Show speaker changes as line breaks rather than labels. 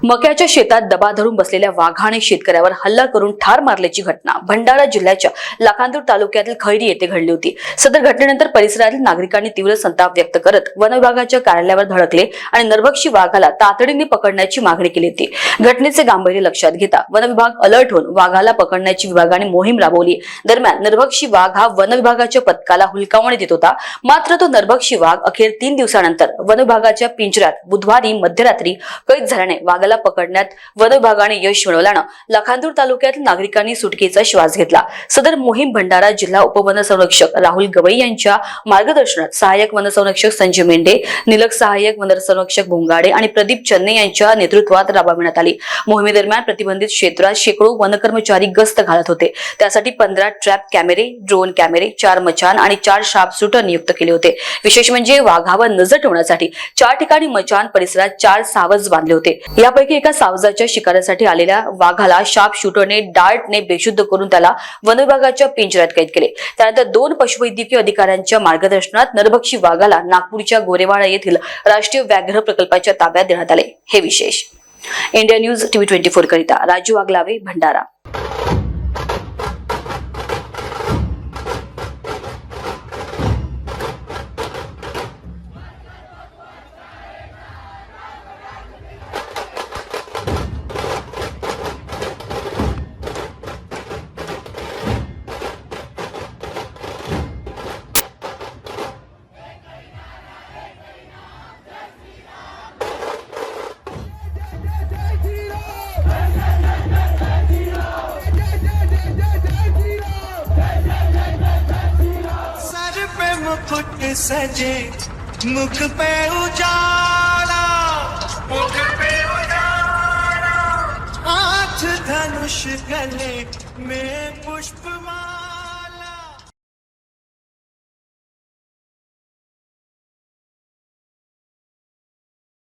मक्याच्या शेतात दबा धरून बसलेल्या वाघाने शेतकऱ्यावर हल्ला करून ठार मारल्याची घटना भंडारा जिल्ह्याच्या लाखांदूर तालुक्यातील खैरी येथे घडली होती। सदर घटनेनंतर परिसरातील नागरिकांनी तीव्र संताप व्यक्त करत वन विभागाच्या कार्यालयावर धडकले आणि नरभक्षी वाघाला तातडीने पकडण्याची मागणी केली होती। घटनेचे गांभीर्य लक्षात घेता वन विभाग अलर्ट होऊन वाघाला पकडण्याची विभागाने मोहीम राबवली। दरम्यान नरभक्षी वाघ हा वन विभागाच्या पथकाला हुलकावणी देत होता। मात्र तो नरभक्षी वाघ अखेर 3 दिवसानंतर वन विभागाच्या पिंजऱ्यात बुधवारी मध्यरात्री कैद झाल्याने वाघाला पकडण्यात वन विभागाने यश मिळवल्याने लाखांदूर तालुक्यातील नागरिकांनी सुटकेचा श्वास घेतला। सदर मोहीम भंडारा जिल्हा उपवनसंरक्षक राहुल गवई यांच्या मार्गदर्शनात सहाय्यक वनसंरक्षक संजय मेंढे, निलक सहाय्यक वनसंरक्षक भोंगाडे आणि प्रदीप चन्ने यांच्या नेतृत्वात राबविण्यात आली। मोहिमेदरम्यान प्रतिबंधित क्षेत्रात शेकडो वनकर्मचारी गस्त घालत होते। त्यासाठी 15 ट्रॅप कॅमेरे, ड्रोन कॅमेरे, 4 मचान आणि 4 शार्प शूटर नियुक्त केले होते। विशेष म्हणजे वाघावर नजर ठेवण्यासाठी 4 ठिकाणी मचान परिसरात 4 सावज बांधले होते। यापैकी एका सावजाच्या शिकारासाठी आलेल्या वाघाला शार्प शूटरने डार्टने बेशुद्ध करून त्याला वन विभागाच्या पिंजऱ्यात कैद केले। त्यानंतर 2 पशुवैद्यकीय अधिकाऱ्यांच्या मार्गदर्शनात नरभक्षी वाघाला नागपूरच्या गोरेवाडा येथील राष्ट्रीय व्याघ्र प्रकल्पाच्या ताब्यात देण्यात आले। हे विशेष। इंडिया न्यूज TV 24 करिता राजू वागलावे, भंडारा।
मुकुट सजे मुख पे उजाला, मुख पे उजाला, हाथ धनुष गले में पुष्पमाला।